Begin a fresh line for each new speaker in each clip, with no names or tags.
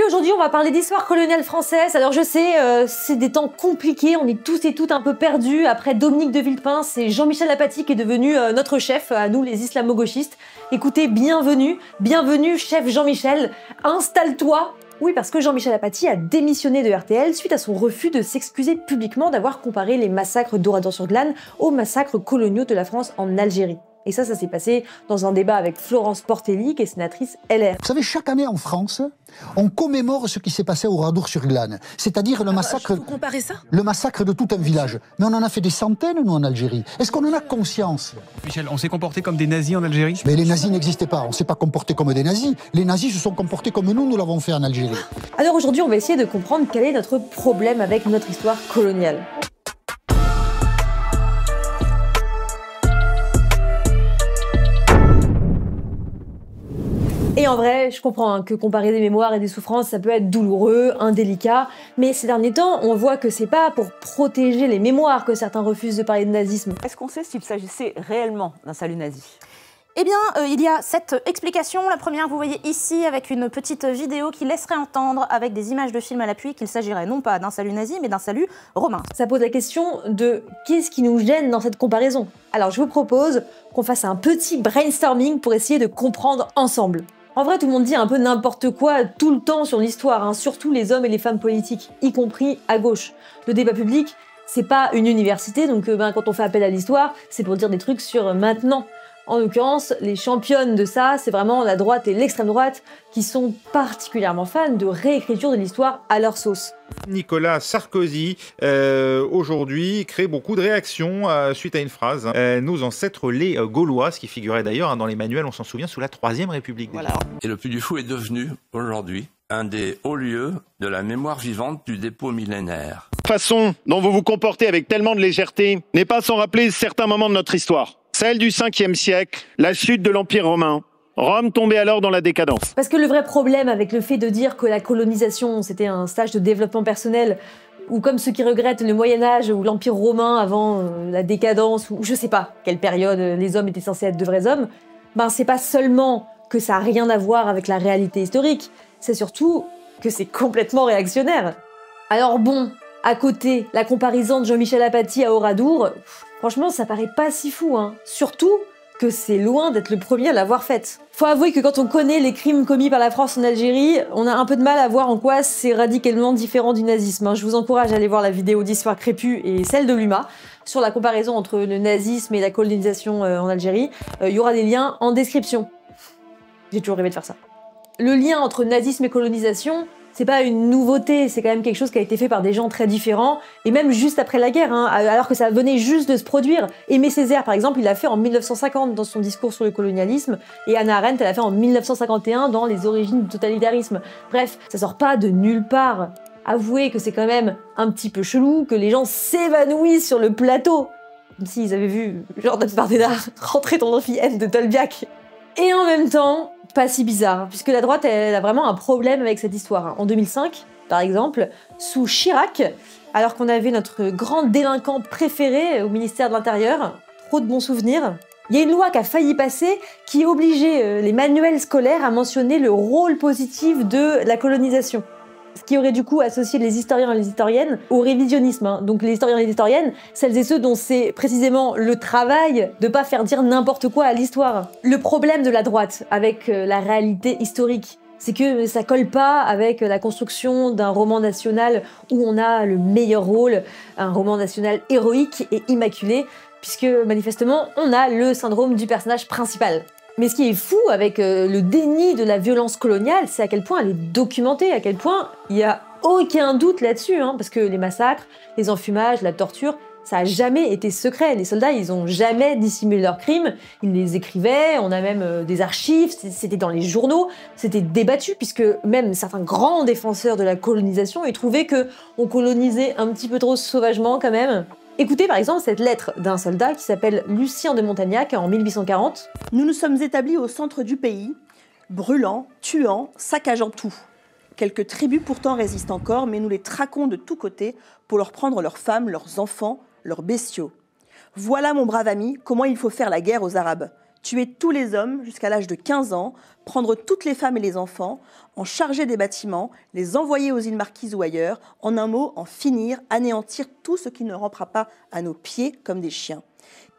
aujourd'hui on va parler d'histoire coloniale française. Alors je sais, c'est des temps compliqués, on est tous et toutes un peu perdus. Après Dominique de Villepin, c'est Jean-Michel Apathy qui est devenu notre chef, à nous les islamo-gauchistes. Écoutez, bienvenue chef Jean-Michel, installe-toi. Oui, parce que Jean-Michel Apathy a démissionné de RTL suite à son refus de s'excuser publiquement d'avoir comparé les massacres d'Oradour-sur-Glane aux massacres coloniaux de la France en Algérie. Et ça s'est passé dans un débat avec Florence Portelli, qui est sénatrice LR.
Vous savez, chaque année en France, on commémore ce qui s'est passé au Oradour-sur-Glane, c'est-à-dire le massacre,
vous comparez ça
le massacre de tout un village. Mais on en a fait des centaines, nous, en Algérie. Est-ce qu'on en a conscience?
Michel, on s'est comporté comme des nazis en Algérie?
Mais les nazis n'existaient pas, on ne s'est pas comporté comme des nazis. Les nazis se sont comportés comme nous l'avons fait en Algérie.
Alors aujourd'hui, on va essayer de comprendre quel est notre problème avec notre histoire coloniale. Et en vrai, je comprends que comparer des mémoires et des souffrances, ça peut être douloureux, indélicat, mais ces derniers temps, on voit que c'est pas pour protéger les mémoires que certains refusent de parler de nazisme.
Est-ce qu'on sait s'il s'agissait réellement d'un salut nazi ?
Eh bien, il y a 7 explications. La première, vous voyez ici, avec une petite vidéo qui laisserait entendre, avec des images de films à l'appui, qu'il s'agirait non pas d'un salut nazi, mais d'un salut romain.
Ça pose la question de qu'est-ce qui nous gêne dans cette comparaison. Alors je vous propose qu'on fasse un petit brainstorming pour essayer de comprendre ensemble. En vrai, tout le monde dit un peu n'importe quoi tout le temps sur l'histoire, hein, surtout les hommes et les femmes politiques, y compris à gauche. Le débat public, c'est pas une université, donc quand on fait appel à l'histoire, c'est pour dire des trucs sur maintenant. En l'occurrence, les championnes de ça, c'est vraiment la droite et l'extrême droite qui sont particulièrement fans de réécriture de l'histoire à leur sauce.
Nicolas Sarkozy, aujourd'hui, crée beaucoup de réactions suite à une phrase. Nos ancêtres les Gaulois, ce qui figurait d'ailleurs dans les manuels, on s'en souvient, sous la Troisième République.
Voilà.
Et le Puy du Fou est devenu, aujourd'hui, un des hauts lieux de la mémoire vivante du dépôt millénaire.
La façon dont vous vous comportez avec tellement de légèreté n'est pas sans rappeler certains moments de notre histoire. Celle du 5e siècle, la chute de l'Empire romain. Rome tombait alors dans la décadence.
Parce que le vrai problème avec le fait de dire que la colonisation, c'était un stage de développement personnel, ou comme ceux qui regrettent le Moyen-Âge ou l'Empire romain avant la décadence, ou je sais pas quelle période les hommes étaient censés être de vrais hommes, ben c'est pas seulement que ça a rien à voir avec la réalité historique, c'est surtout que c'est complètement réactionnaire. Alors bon, à côté, la comparaison de Jean-Michel Apathy à Oradour, franchement ça paraît pas si fou, hein. Surtout que c'est loin d'être le premier à l'avoir faite. Faut avouer que quand on connaît les crimes commis par la France en Algérie, on a un peu de mal à voir en quoi c'est radicalement différent du nazisme, hein. Je vous encourage à aller voir la vidéo d'Histoire crépue et celle de Luma sur la comparaison entre le nazisme et la colonisation en Algérie. Il y aura des liens en description. J'ai toujours rêvé de faire ça. Le lien entre nazisme et colonisation, c'est pas une nouveauté, c'est quand même quelque chose qui a été fait par des gens très différents, et même juste après la guerre, hein, alors que ça venait juste de se produire. Aimé Césaire, par exemple, il l'a fait en 1950 dans son discours sur le colonialisme, et Hannah Arendt, elle l'a fait en 1951 dans Les origines du totalitarisme. Bref, ça sort pas de nulle part. Avouez que c'est quand même un petit peu chelou que les gens s'évanouissent sur le plateau, comme s'ils avaient vu Jordan Bardella rentrer dans l'amphi-N de Tolbiac. Et en même temps, pas si bizarre, puisque la droite, elle a vraiment un problème avec cette histoire. En 2005, par exemple, sous Chirac, alors qu'on avait notre grand délinquant préféré au ministère de l'Intérieur, trop de bons souvenirs, il y a une loi qui a failli passer qui obligeait les manuels scolaires à mentionner le rôle positif de la colonisation. Ce qui aurait du coup associé les historiens et les historiennes au révisionnisme, hein. Donc les historiens et les historiennes, celles et ceux dont c'est précisément le travail de pas faire dire n'importe quoi à l'histoire. Le problème de la droite avec la réalité historique, c'est que ça colle pas avec la construction d'un roman national où on a le meilleur rôle, un roman national héroïque et immaculé, puisque manifestement on a le syndrome du personnage principal. Mais ce qui est fou avec le déni de la violence coloniale, c'est à quel point elle est documentée, à quel point il n'y a aucun doute là-dessus, hein, parce que les massacres, les enfumages, la torture, ça n'a jamais été secret. Les soldats, ils n'ont jamais dissimulé leurs crimes, ils les écrivaient, on a même des archives, c'était dans les journaux, c'était débattu, puisque même certains grands défenseurs de la colonisation, ils trouvaient qu'on colonisait un petit peu trop sauvagement quand même. Écoutez par exemple cette lettre d'un soldat qui s'appelle Lucien de Montagnac en 1840.
« Nous nous sommes établis au centre du pays, brûlant, tuant, saccageant tout. Quelques tribus pourtant résistent encore, mais nous les traquons de tous côtés pour leur prendre leurs femmes, leurs enfants, leurs bestiaux. Voilà, mon brave ami, comment il faut faire la guerre aux Arabes. tuer tous les hommes jusqu'à l'âge de 15 ans, prendre toutes les femmes et les enfants, en charger des bâtiments, les envoyer aux îles Marquises ou ailleurs, en un mot, en finir, anéantir tout ce qui ne rampera pas à nos pieds comme des chiens.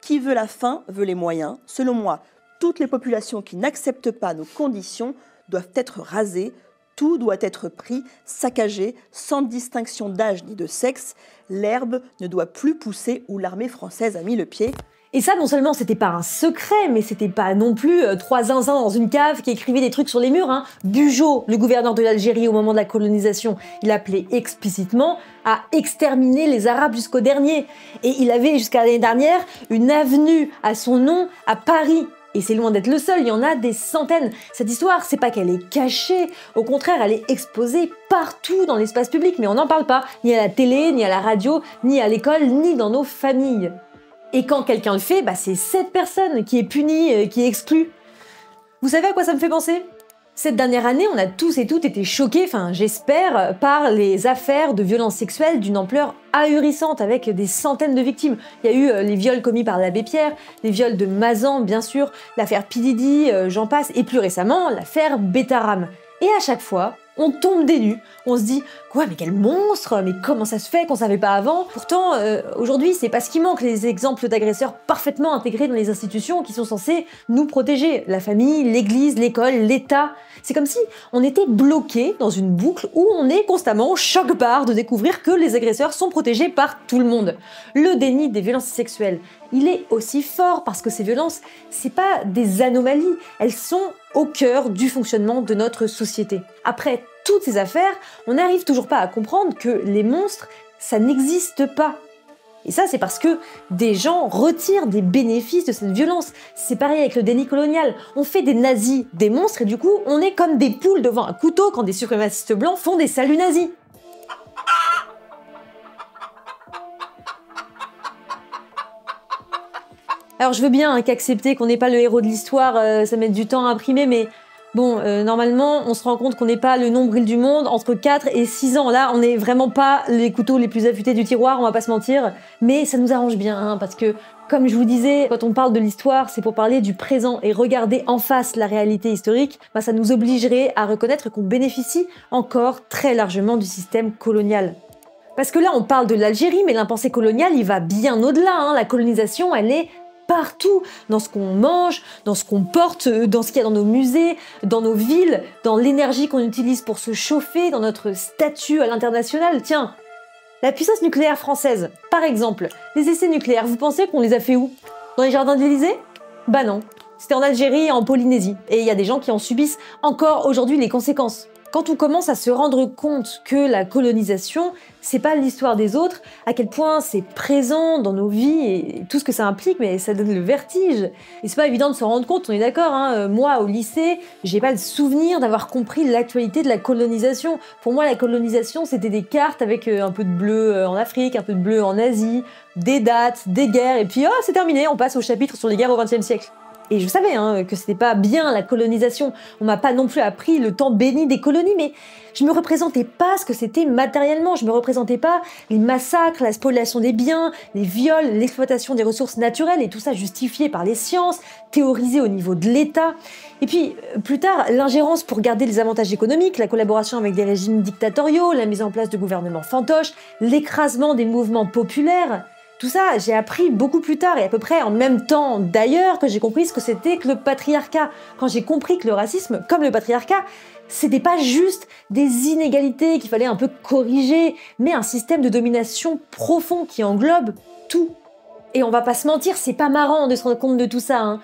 Qui veut la fin veut les moyens. Selon moi, toutes les populations qui n'acceptent pas nos conditions doivent être rasées. Tout doit être pris, saccagé, sans distinction d'âge ni de sexe. L'herbe ne doit plus pousser où l'armée française a mis le pied.
Et ça, non seulement c'était pas un secret, mais c'était pas non plus trois zinzins dans une cave qui écrivaient des trucs sur les murs. Bugeaud, le gouverneur de l'Algérie au moment de la colonisation, il appelait explicitement à exterminer les Arabes jusqu'au dernier. Et il avait jusqu'à l'année dernière une avenue à son nom à Paris. Et c'est loin d'être le seul, il y en a des centaines. Cette histoire, c'est pas qu'elle est cachée, au contraire, elle est exposée partout dans l'espace public, mais on n'en parle pas, ni à la télé, ni à la radio, ni à l'école, ni dans nos familles. Et quand quelqu'un le fait, c'est cette personne qui est punie, qui est exclue. Vous savez à quoi ça me fait penser ? Cette dernière année, on a tous et toutes été choqués, enfin j'espère, par les affaires de violences sexuelles d'une ampleur ahurissante avec des centaines de victimes. Il y a eu les viols commis par l'abbé Pierre, les viols de Mazan bien sûr, l'affaire P. Diddy, j'en passe, et plus récemment l'affaire Betaram. Et à chaque fois, on tombe des nues, on se dit « Quoi, mais quel monstre! Mais comment ça se fait qu'on savait pas avant ?» Pourtant, aujourd'hui, c'est pas ce qui manque, les exemples d'agresseurs parfaitement intégrés dans les institutions qui sont censées nous protéger. La famille, l'église, l'école, l'État. C'est comme si on était bloqué dans une boucle où on est constamment au choc-barre de découvrir que les agresseurs sont protégés par tout le monde. Le déni des violences sexuelles, il est aussi fort parce que ces violences, c'est pas des anomalies, elles sont au cœur du fonctionnement de notre société. Après toutes ces affaires, on n'arrive toujours pas à comprendre que les monstres, ça n'existe pas. Et ça, c'est parce que des gens retirent des bénéfices de cette violence. C'est pareil avec le déni colonial. On fait des nazis des monstres et du coup, on est comme des poules devant un couteau quand des suprémacistes blancs font des saluts nazis. Alors je veux bien qu'accepter qu'on n'est pas le héros de l'histoire, ça met du temps à imprimer, mais bon, normalement, on se rend compte qu'on n'est pas le nombril du monde entre 4 et 6 ans. Là, on n'est vraiment pas les couteaux les plus affûtés du tiroir, on va pas se mentir, mais ça nous arrange bien, parce que, comme je vous disais, quand on parle de l'histoire, c'est pour parler du présent et regarder en face la réalité historique, ça nous obligerait à reconnaître qu'on bénéficie encore très largement du système colonial. Parce que là, on parle de l'Algérie, mais l'impensé colonial, il va bien au-delà, La colonisation, elle est partout, dans ce qu'on mange, dans ce qu'on porte, dans ce qu'il y a dans nos musées, dans nos villes, dans l'énergie qu'on utilise pour se chauffer, dans notre statut à l'international. Tiens, la puissance nucléaire française, par exemple, les essais nucléaires, vous pensez qu'on les a fait où? Dans les jardins de l'Élysée? Bah non, c'était en Algérie et en Polynésie. Et il y a des gens qui en subissent encore aujourd'hui les conséquences. Quand on commence à se rendre compte que la colonisation, c'est pas l'histoire des autres, à quel point c'est présent dans nos vies et tout ce que ça implique, mais ça donne le vertige. Et c'est pas évident de se rendre compte, on est d'accord, Moi, au lycée, j'ai pas le souvenir d'avoir compris l'actualité de la colonisation. Pour moi, la colonisation, c'était des cartes avec un peu de bleu en Afrique, un peu de bleu en Asie, des dates, des guerres, et puis c'est terminé, on passe au chapitre sur les guerres au XXe siècle. Et je savais que c'était pas bien la colonisation. On m'a pas non plus appris le temps béni des colonies, mais je me représentais pas ce que c'était matériellement. Je me représentais pas les massacres, la spoliation des biens, les viols, l'exploitation des ressources naturelles et tout ça justifié par les sciences, théorisé au niveau de l'État. Et puis, plus tard, l'ingérence pour garder les avantages économiques, la collaboration avec des régimes dictatoriaux, la mise en place de gouvernements fantoches, l'écrasement des mouvements populaires. Tout ça, j'ai appris beaucoup plus tard et à peu près en même temps d'ailleurs que j'ai compris ce que c'était que le patriarcat. Quand j'ai compris que le racisme, comme le patriarcat, c'était pas juste des inégalités qu'il fallait un peu corriger, mais un système de domination profond qui englobe tout. Et on va pas se mentir, c'est pas marrant de se rendre compte de tout ça.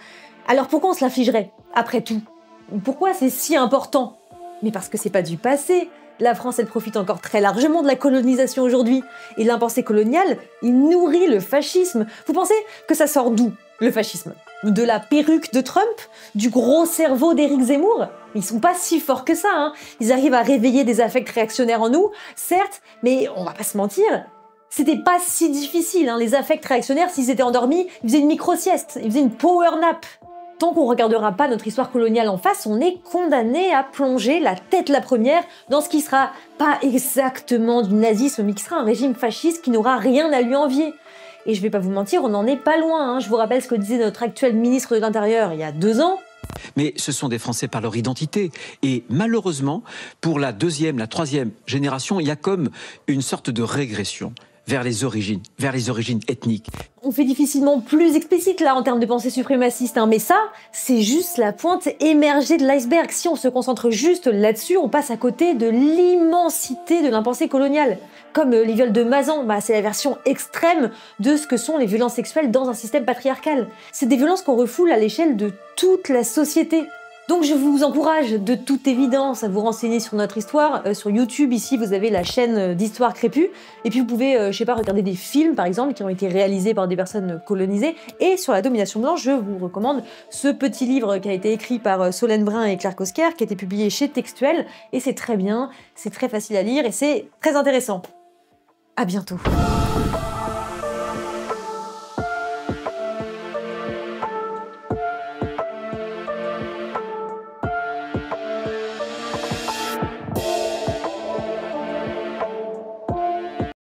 Alors pourquoi on se l'infligerait, après tout? Pourquoi c'est si important? Mais parce que c'est pas du passé. La France, elle profite encore très largement de la colonisation aujourd'hui. Et l'impensé colonial, il nourrit le fascisme. Vous pensez que ça sort d'où, le fascisme? De la perruque de Trump? Du gros cerveau d'Éric Zemmour? Ils sont pas si forts que ça, Ils arrivent à réveiller des affects réactionnaires en nous, certes, mais on va pas se mentir. C'était pas si difficile, Les affects réactionnaires, s'ils étaient endormis, ils faisaient une micro-sieste, ils faisaient une power nap. Tant qu'on ne regardera pas notre histoire coloniale en face, on est condamné à plonger la tête la première dans ce qui sera pas exactement du nazisme, mais qui sera un régime fasciste qui n'aura rien à lui envier. Et je vais pas vous mentir, on n'en est pas loin. Hein. Je vous rappelle ce que disait notre actuel ministre de l'Intérieur il y a 2 ans.
Mais ce sont des Français par leur identité. Et malheureusement, pour la 2e, la 3e génération, il y a comme une sorte de régression vers les origines ethniques.
On fait difficilement plus explicite là en termes de pensée suprémaciste, hein, mais ça, c'est juste la pointe émergée de l'iceberg. Si on se concentre juste là-dessus, on passe à côté de l'immensité de l'impensé colonial. Comme les viols de Mazan, c'est la version extrême de ce que sont les violences sexuelles dans un système patriarcal. C'est des violences qu'on refoule à l'échelle de toute la société. Donc je vous encourage de toute évidence à vous renseigner sur notre histoire. Sur YouTube, ici, vous avez la chaîne d'Histoire Crépue. Et puis vous pouvez, je sais pas, regarder des films, par exemple, qui ont été réalisés par des personnes colonisées. Et sur la domination blanche, je vous recommande ce petit livre qui a été écrit par Solène Brun et Claire Kosker, qui a été publié chez Textuel. Et c'est très bien, c'est très facile à lire et c'est très intéressant. À bientôt.